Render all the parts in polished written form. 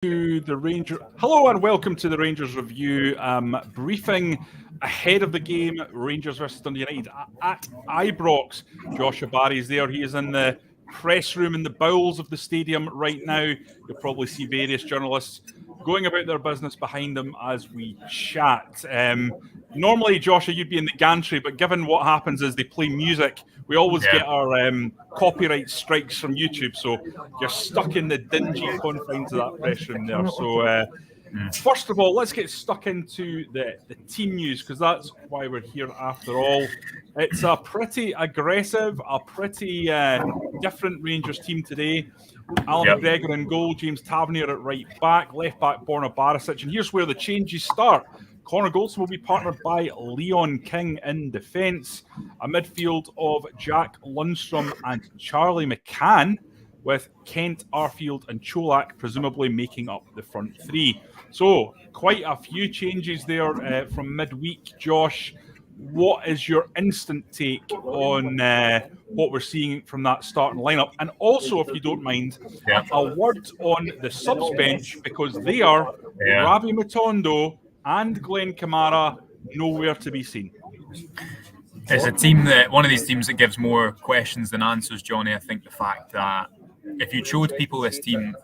To the Rangers. Hello and welcome to the Rangers Review briefing ahead of the game, Rangers versus Dundee United at Ibrox. Joshua Barry is there. He is in the press room in the bowels of the stadium right now. You'll probably see various journalists going about their business behind him as we chat. Normally, Joshua, you'd be in the gantry, but given what happens is they play music, we always get our copyright strikes from YouTube, so you're stuck in the dingy confines of that press room there. So first of all, let's get stuck into the team news, because that's why we're here after all. It's a pretty aggressive, a pretty different Rangers team today. Alan McGregor in goal, James Tavernier at right back, left back Borna Barisic, and here's where the changes start. Connor Goldson will be partnered by Leon King in defence. A midfield of Jack Lundstrom and Charlie McCann, with Kent, Arfield and Cholak presumably making up the front three. So, quite a few changes there from midweek. Josh, what is your instant take on what we're seeing from that starting lineup? And also, if you don't mind, a word on the subs bench, because they are Ravi Matondo and Glenn Kamara nowhere to be seen. It's a team one of these teams that gives more questions than answers, Johnny. I think the fact that if you showed people this team,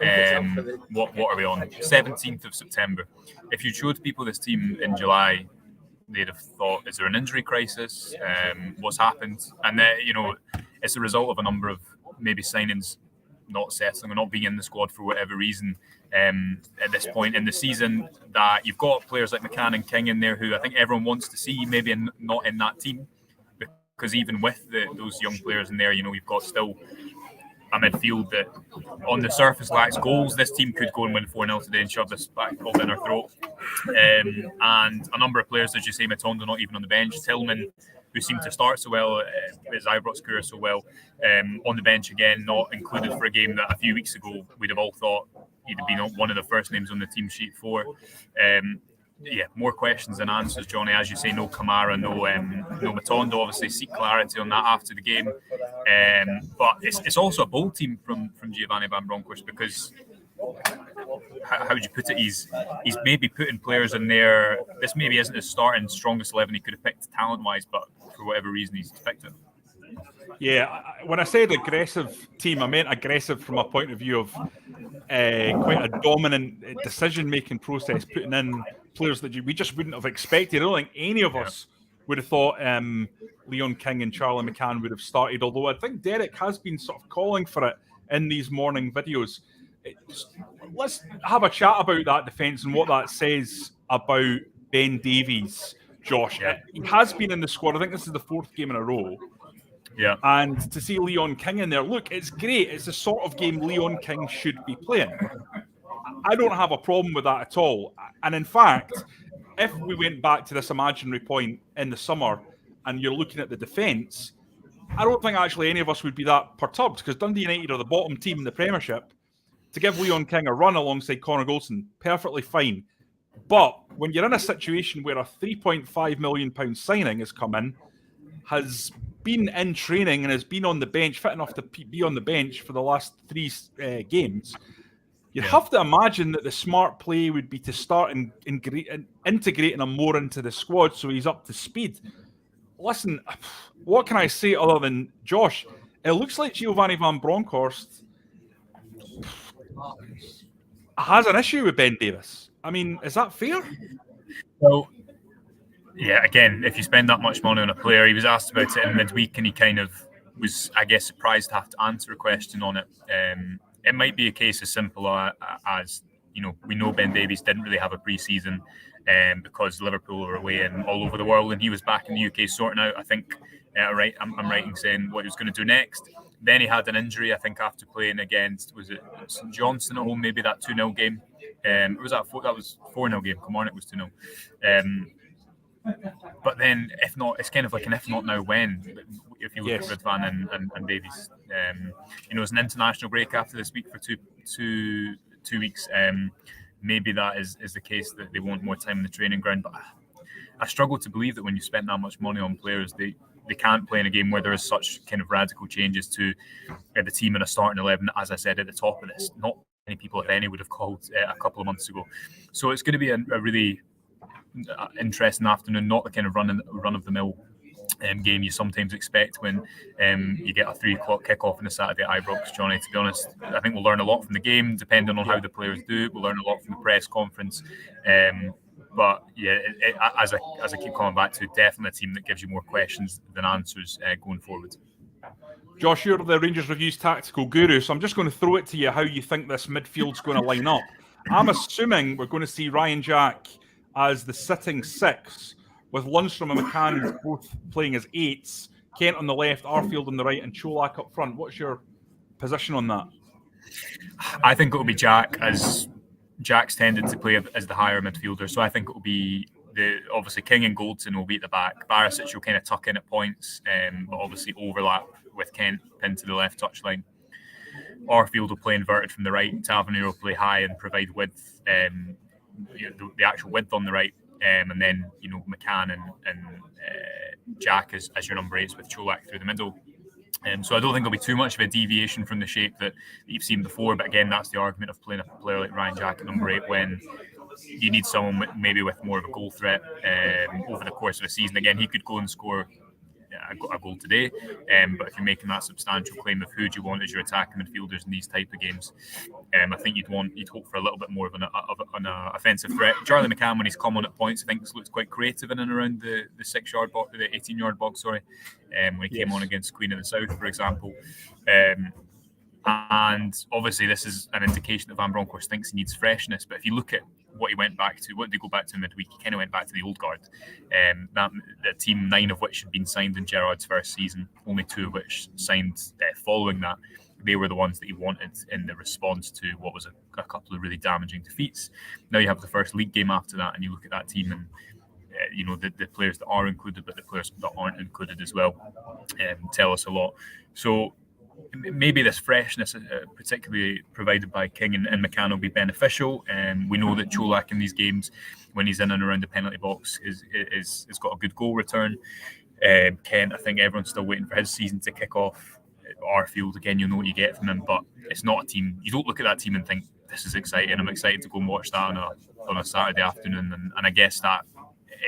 what are we on? 17th of September. If you showed people this team in July, they'd have thought, is there an injury crisis? What's happened? And it's a result of a number of maybe signings not settling or not being in the squad for whatever reason at this point in the season, that you've got players like McCann and King in there who I think everyone wants to see, maybe not in that team, because even with those young players in there, you've got still a midfield that on the surface lacks goals. This team could go and win 4-0 today and shove this back all down our throat. And a number of players, as you say, Matondo not even on the bench, Tillman, who seemed to start so well, his Ibrox career so well, on the bench again, not included for a game that a few weeks ago we'd have all thought he'd have been one of the first names on the team sheet for. More questions than answers, Johnny. As you say, no Kamara, no Matondo. Obviously, seek clarity on that after the game. But it's also a bold team from Giovanni Van Bronckhorst, because how would you put it? He's maybe putting players in there. This maybe isn't his starting strongest 11 he could have picked talent-wise, but for whatever reason he's picked it. Yeah, when I said aggressive team, I meant aggressive from a point of view of quite a dominant decision-making process, putting in players that we just wouldn't have expected. I don't think any of us would have thought Leon King and Charlie McCann would have started, although I think Derek has been sort of calling for it in these morning videos. Let's have a chat about that defence and what that says about Ben Davies, Josh. He has been in the squad. I think this is the fourth game in a row. Yeah. And to see Leon King in there, look, it's great. It's the sort of game Leon King should be playing. I don't have a problem with that at all. And in fact, if we went back to this imaginary point in the summer and you're looking at the defence, I don't think actually any of us would be that perturbed, because Dundee United are the bottom team in the Premiership. To give Leon King a run alongside Connor Goldson, perfectly fine. But when you're in a situation where a £3.5 million signing has come in, has been in training and has been on the bench, fit enough to be on the bench for the last three games, you'd have to imagine that the smart play would be to start integrating him more into the squad so he's up to speed. Listen, what can I say other than, Josh, it looks like Giovanni Van Bronckhorst has an issue with Ben Davies. I mean, is that fair? Well, yeah, again, if you spend that much money on a player, he was asked about it in midweek and he kind of was, I guess, surprised to have to answer a question on it. It might be a case as simple as, we know Ben Davies didn't really have a pre-season because Liverpool were away and all over the world, and he was back in the UK sorting out, I think, I'm right in saying what he was going to do next. Then he had an injury, I think, after playing against, was it St Johnstone at home, maybe that 2-0 game. That was 4-0 game. Come on, it was 2-0. But then, if not, it's kind of like an if not now when. If you look at Ridvan and Davies, it's an international break after this week for two weeks. Maybe that is the case, that they want more time in the training ground. But I struggle to believe that when you spend that much money on players, they can't play in a game where there is such kind of radical changes to the team in a starting 11. As I said at the top of this, not people, if any, would have called a couple of months ago. So it's going to be a really interesting afternoon, not the kind of run-of-the-mill game you sometimes expect when you get a 3 o'clock kickoff on a Saturday at Ibrox, Johnny. To be honest, I think we'll learn a lot from the game, depending on how the players do. We'll learn a lot from the press conference. But yeah, as I keep coming back to, definitely a team that gives you more questions than answers going forward. Josh, you're the Rangers Review's tactical guru, so I'm just going to throw it to you how you think this midfield's going to line up. I'm assuming we're going to see Ryan Jack as the sitting 6, with Lundstrom and McCann both playing as 8s, Kent on the left, Arfield on the right, and Čolak up front. What's your position on that? I think it will be Jack, as Jack's tended to play as the higher midfielder, so I think it will be obviously King and Goldson will be at the back. Barisic will kind of tuck in at points, but obviously overlap with Kent pinned to the left touchline. Arfield will play inverted from the right. Tavernier will play high and provide width, the actual width on the right, and then McCann and Jack as your number 8s with Čolak through the middle. So I don't think there'll be too much of a deviation from the shape that you've seen before. But again, that's the argument of playing a player like Ryan Jack at number 8 when you need someone maybe with more of a goal threat over the course of a season. Again, he could go and score a goal today, but if you're making that substantial claim of who do you want as your attacking midfielders in these type of games, I think you'd hope for a little bit more of an offensive threat. Charlie McCann, when he's come on at points, I think has looked quite creative in and around the 6-yard box, the 18-yard box, when he came on against Queen of the South, for example. And obviously this is an indication that Van Bronckhorst thinks he needs freshness, but if you look at what did he go back to midweek? He kind of went back to the old guard. The team, 9 of which had been signed in Gerrard's first season, only 2 of which signed following that. They were the ones that he wanted in the response to what was a couple of really damaging defeats. Now you have the first league game after that, and you look at that team and the players that are included, but the players that aren't included as well, tell us a lot. So maybe this freshness, particularly provided by King and McCann, will be beneficial. We know that Čolak in these games, when he's in and around the penalty box, is got a good goal return. Kent, I think everyone's still waiting for his season to kick off. Arfield, again, you know what you get from him, but it's not a team. You don't look at that team and think, this is exciting. I'm excited to go and watch that on a Saturday afternoon. And I guess that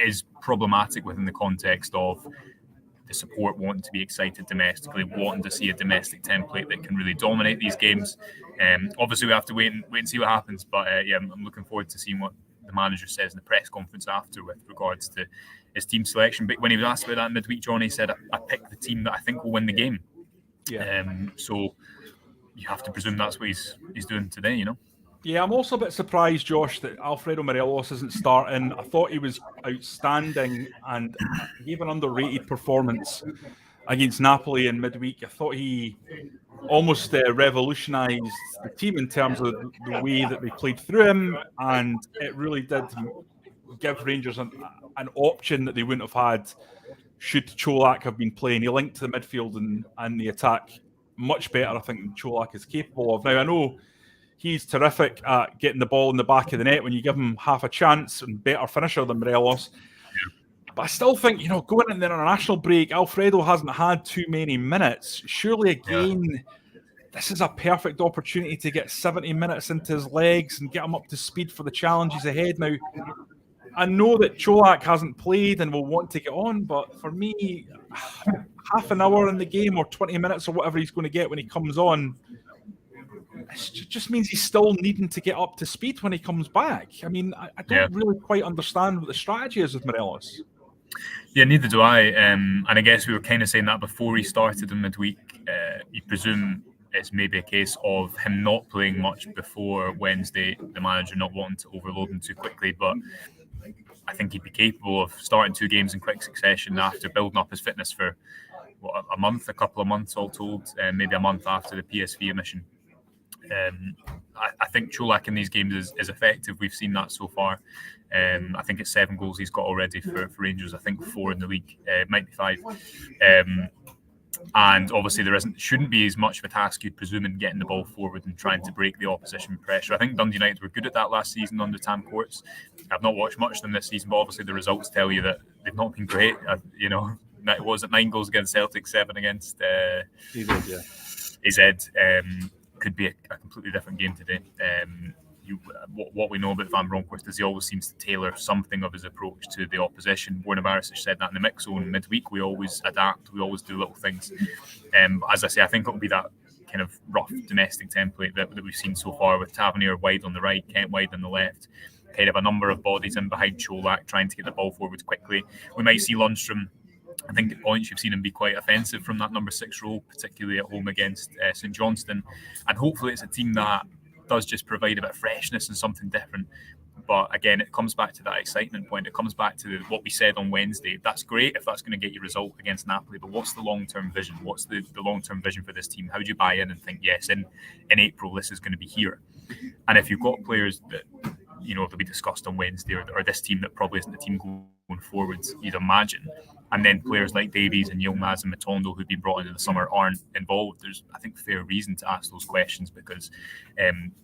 is problematic within the context of the support wanting to be excited domestically, wanting to see a domestic template that can really dominate these games. Obviously, we have to wait and see what happens. But I'm looking forward to seeing what the manager says in the press conference after with regards to his team selection. But when he was asked about that midweek, Johnny said, I picked the team that I think will win the game. So you have to presume that's what he's doing today, Yeah, I'm also a bit surprised, Josh, that Alfredo Morelos isn't starting. I thought he was outstanding and gave an underrated performance against Napoli in midweek. I thought he almost revolutionised the team in terms of the way that they played through him, and it really did give Rangers an option that they wouldn't have had should Čolak have been playing. He linked to the midfield and the attack much better, I think, than Čolak is capable of. Now, I know he's terrific at getting the ball in the back of the net when you give him half a chance, and better finisher than Morelos. But I still think, going in the international break, Alfredo hasn't had too many minutes. Surely, again, this is a perfect opportunity to get 70 minutes into his legs and get him up to speed for the challenges ahead. Now, I know that Čolak hasn't played and will want to get on, but for me, half an hour in the game or 20 minutes or whatever he's going to get when he comes on, it just means he's still needing to get up to speed when he comes back. I mean, I don't really quite understand what the strategy is with Morelos. Yeah, neither do I. And I guess we were kind of saying that before he started in midweek. You presume it's maybe a case of him not playing much before Wednesday, the manager not wanting to overload him too quickly. But I think he'd be capable of starting 2 games in quick succession after building up his fitness for a couple of months all told, maybe a month after the PSV omission. I think Čolak in these games is effective. We've seen that so far. I think it's 7 goals he's got already for Rangers. I think 4 in the league. It might be 5. And obviously shouldn't be as much of a task you'd presume in getting the ball forward and trying to break the opposition pressure. I think Dundee United were good at that last season under Tam Courts. I've not watched much of them this season, but obviously the results tell you that they've not been great. Was it 9 goals against Celtic, 7 against AZ. could be a completely different game today. What we know about Van Bronckhorst is he always seems to tailor something of his approach to the opposition. Borna Barisic said that in the mix zone midweek. We always adapt. We always do little things. As I say, I think it'll be that kind of rough domestic template that we've seen so far, with Tavernier wide on the right, Kent wide on the left, kind of a number of bodies in behind Cholak trying to get the ball forward quickly. We might see Lundstrom. I think at points you've seen him be quite offensive from that number 6 role, particularly at home against St Johnstone. And hopefully it's a team that does just provide a bit of freshness and something different. But again, it comes back to that excitement point. It comes back to what we said on Wednesday. That's great if that's going to get you a result against Napoli, but what's the long-term vision? What's the long-term vision for this team? How do you buy in and think, yes, in April, this is going to be here? And if you've got players that, they'll be discussed on Wednesday, or this team that probably isn't the team going forwards, you'd imagine, and then players like Davies and Yilmaz and Matondo who've been brought into the summer aren't involved, there's, I think, fair reason to ask those questions, because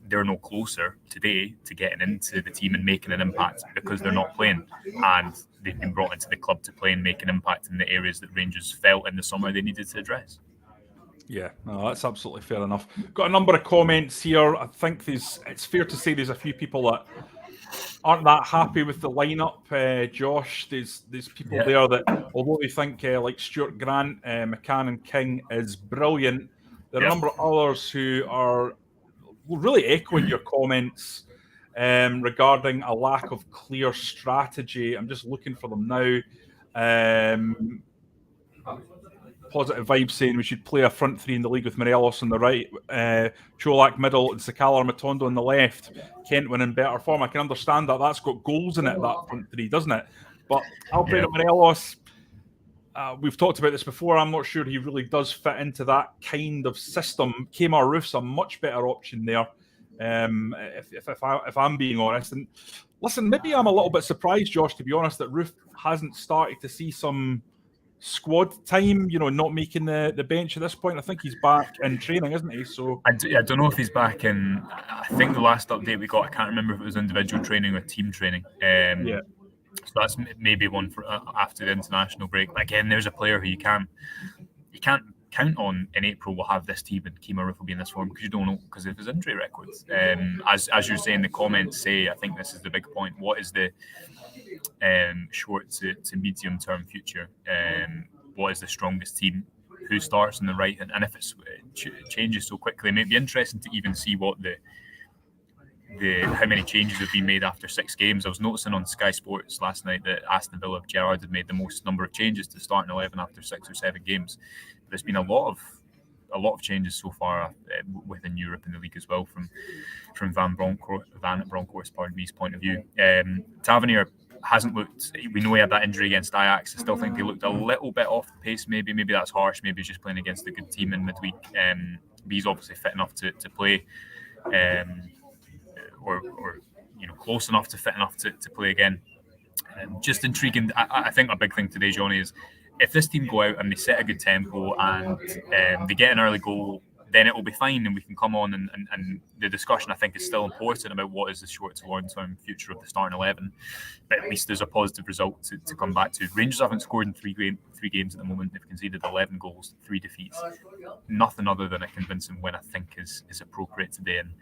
they're no closer today to getting into the team and making an impact because they're not playing, and they've been brought into the club to play and make an impact in the areas that Rangers felt in the summer they needed to address. Yeah, no, that's absolutely fair enough. Got a number of comments here. I think it's fair to say there's a few people that aren't that happy with the lineup, Josh. There's people there that, although they think like Stuart Grant, McCann and King is brilliant, there are a number of others who are really echoing your comments regarding a lack of clear strategy. I'm just looking for them now. Positive vibes saying we should play a front three in the league with Morelos on the right, Cholak middle, and Sakala Matondo on the left. Kent in better form. I can understand that. That's got goals in it, that front three, doesn't it? But Alfredo Morelos, we've talked about this before. I'm not sure he really does fit into that kind of system. Kemar Roof's a much better option there, if I'm being honest. And listen, maybe I'm a little bit surprised, Josh, to be honest, that Roof hasn't started to see some squad time, not making the bench at this point. I think he's back in training, isn't he? So I don't know if he's back in. I think the last update we got, I can't remember if it was individual training or team training. So that's maybe one for after the international break. But again, there's a player who you can't count on in April will have this team, and Kemar Roof will be in this form, because you don't know because of his injury records. As you're saying, the comments say, I think this is the big point. What is the short to medium term future? What is the strongest team? Who starts on the right? And if it changes so quickly, it may be interesting to even see what the how many changes have been made after 6 games. I was noticing on Sky Sports last night that Aston Villa of Gerrard had made the most number of changes to starting 11 after 6 or 7 games. There's been a lot of changes so far within Europe in the league as well, from Van Bronckhorst's point of view. Tavernier hasn't looked. We know he had that injury against Ajax. I still think he looked a little bit off the pace. Maybe that's harsh. Maybe he's just playing against a good team in midweek. But he's obviously fit enough to play, or close enough to fit enough to play again. Just intriguing. I think a big thing today, Johnny, is if this team go out and they set a good tempo and they get an early goal, then it will be fine, and we can come on and the discussion, I think, is still important about what is the short to long term future of the starting 11. But at least there's a positive result to come back to. Rangers haven't scored in three games at the moment. They've conceded 11 goals, 3 defeats. Nothing other than a convincing win, I think, is appropriate today, and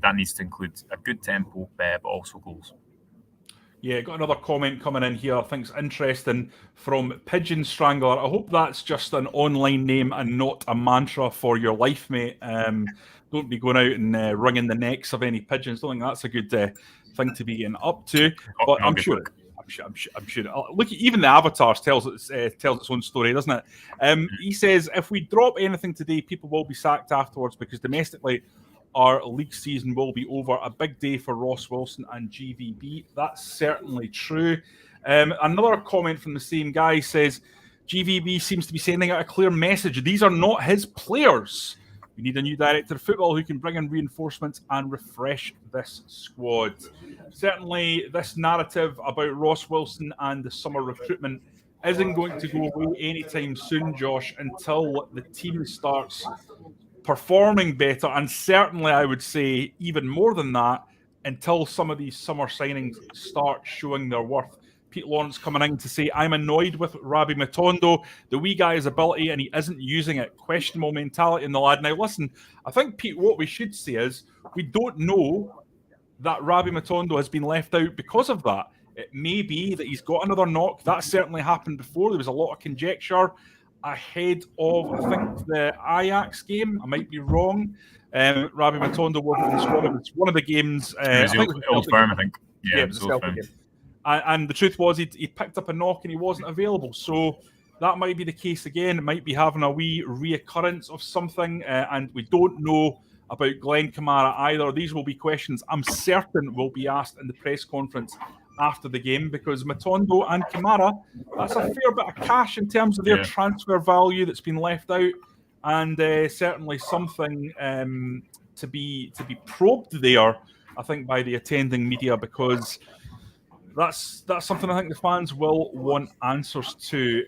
that needs to include a good tempo, but also goals. Yeah, got another comment coming in here. I think it's interesting from Pigeon Strangler. I hope that's just an online name and not a mantra for your life, mate. Don't be going out and wringing the necks of any pigeons. Don't think that's a good thing to be getting up to. But I'm sure. Look, even the avatars tells its own story, doesn't it? He says, if we drop anything today, people will be sacked afterwards, because domestically our league season will be over. A big day for Ross Wilson and GVB. That's certainly true. Another comment from the same guy says, GVB seems to be sending out a clear message. These are not his players. We need a new director of football who can bring in reinforcements and refresh this squad. Certainly, this narrative about Ross Wilson and the summer recruitment isn't going to go away anytime soon, Josh, until the team starts performing better, and certainly I would say even more than that, until some of these summer signings start showing their worth Pete Lawrence coming in to say, I'm annoyed with Rabbi Matondo. The wee guy has ability and he isn't using it. Questionable mentality in the lad. Now, listen, I think, Pete, what we should say is we don't know that Rabbi Matondo has been left out because of that. It may be that he's got another knock. That certainly happened before. There was a lot of conjecture ahead of, I think, the Ajax game. I might be wrong. Rabbi Matondo wasn't in the squad. It was one of the games. It was Old Firm, I think. Yeah, it was the Celtic game. And the truth was, he'd picked up a knock and he wasn't available. So that might be the case again. It might be having a wee reoccurrence of something. And we don't know about Glenn Kamara either. These will be questions I'm certain will be asked in the press conference after the game, because Matondo and Kamara, that's a fair bit of cash in terms of their transfer value that's been left out. And certainly something to be probed there, I think, by the attending media, because that's something I think the fans will want answers to.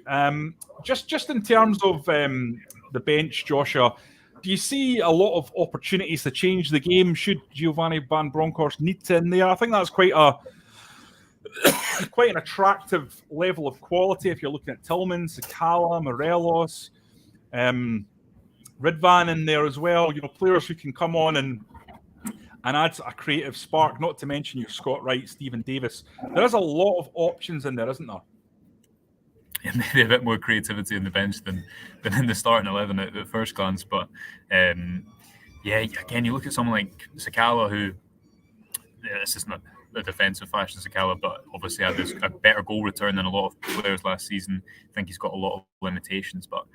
Just in terms of the bench, Joshua, do you see a lot of opportunities to change the game? Should Giovanni Van Bronckhorst need to in there? I think that's quite an attractive level of quality if you're looking at Tillman, Sakala, Morelos, Ridvan in there as well. You know, players who can come on and add a creative spark, not to mention your Scott Wright, Stephen Davies. There is a lot of options in there, isn't there? Yeah, maybe a bit more creativity in the bench than in the starting 11 at first glance. But again, you look at someone like Sakala, who this is not a defensive fashion Sakala, but obviously had a better goal return than a lot of players last season. I think he's got a lot of limitations, but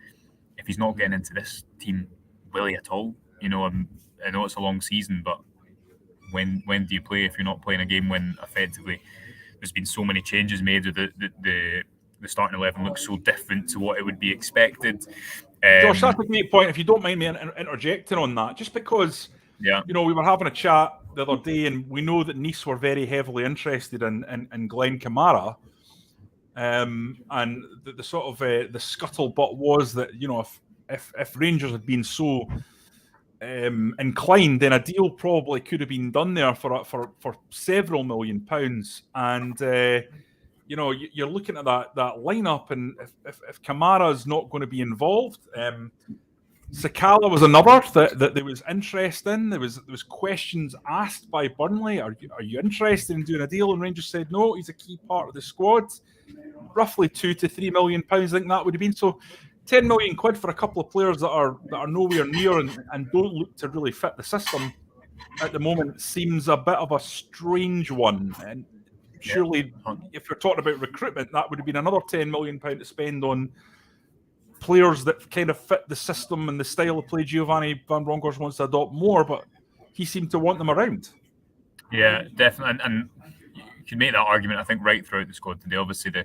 if he's not getting into this team, will he at all? You know, I know it's a long season, but when do you play if you're not playing a game when effectively there's been so many changes made with the starting 11 looks so different to what it would be expected. Josh, that's a great point. If you don't mind me interjecting on that, just because you know, we were having a chat the other day and we know that Nice were very heavily interested in Glenn Kamara, and the sort of the scuttlebutt was that, you know, if Rangers had been so inclined, then a deal probably could have been done there for several £1 million. And you know, you're looking at that lineup, and if Kamara is not going to be involved, Sakala was another that there was interest in. There was questions asked by Burnley. Are you interested in doing a deal? And Rangers said no. He's a key part of the squad. Roughly £2 to £3 million. I think that would have been so. £10 million for a couple of players that are nowhere near and don't look to really fit the system at the moment seems a bit of a strange one. And surely, if you're talking about recruitment, that would have been another £10 million to spend on players that kind of fit the system and the style of play Giovanni Van Bronckhorst wants to adopt more, but he seemed to want them around. Yeah, definitely. And you can make that argument, I think, right throughout the squad today. Obviously, you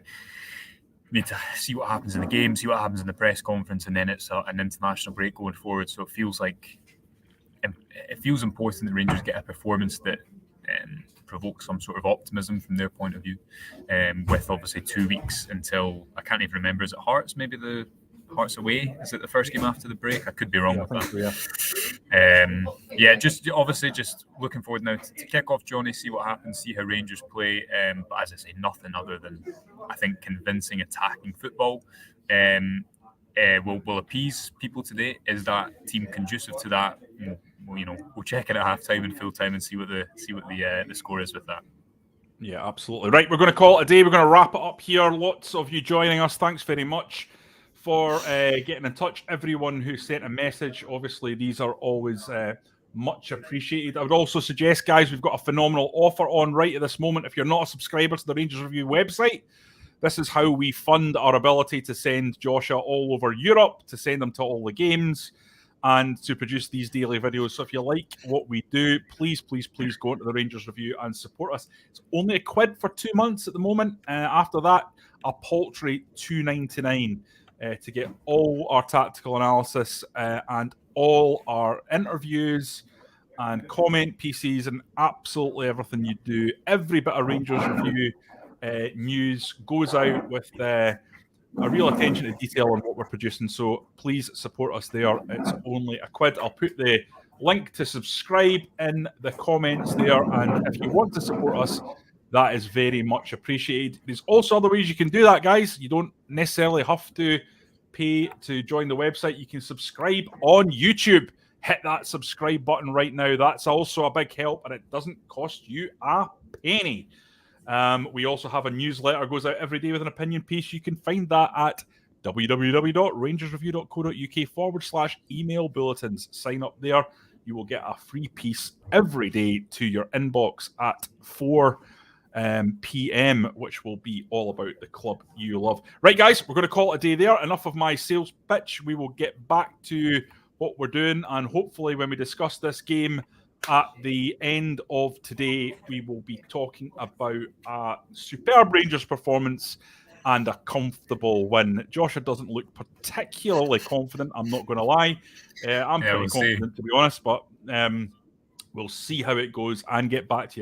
need to see what happens in the game, see what happens in the press conference, and then it's an international break going forward. So it feels important that Rangers get a performance that provoke some sort of optimism from their point of view, with obviously 2 weeks until, I can't even remember, is it Hearts? Maybe the Hearts away? Is it the first game after the break? I could be wrong with that. Just looking forward now to kick off, Johnny, see what happens, see how Rangers play. But as I say, nothing other than, I think, convincing attacking football will appease people today. Is that team conducive to that? We'll check it at halftime and full time and see what the score is with that. Yeah, absolutely. Right, we're going to call it a day. We're going to wrap it up here. Lots of you joining us. Thanks very much for getting in touch. Everyone who sent a message, obviously, these are always much appreciated. I would also suggest, guys, we've got a phenomenal offer on right at this moment. If you're not a subscriber to the Rangers Review website, this is how we fund our ability to send Joshua all over Europe, to send them to all the games, and to produce these daily videos. So if you like what we do, please go into the Rangers Review and support us. It's only £1 for 2 months at the moment. After that, a paltry £2.99 to get all our tactical analysis and all our interviews and comment pieces and absolutely everything you do. Every bit of Rangers Review news goes out with a real attention to detail on what we're producing. So please support us there. It's only £1. I'll put the link to subscribe in the comments there. And if you want to support us, That is very much appreciated. There's also other ways you can do that, guys. You don't necessarily have to pay to join the website. You can subscribe on YouTube. Hit that subscribe button right now. That's also a big help, and it doesn't cost you a penny. We also have a newsletter goes out every day with an opinion piece. You can find that at www.rangersreview.co.uk/email bulletins. Sign up there. You will get a free piece every day to your inbox at 4 p.m., which will be all about the club you love. Right, guys, we're going to call it a day there. Enough of my sales pitch. We will get back to what we're doing, and hopefully when we discuss this game at the end of today, we will be talking about a superb Rangers performance and a comfortable win. Joshua doesn't look particularly confident, I'm not going to lie. I'm pretty confident, to be honest, but we'll see how it goes and get back to you.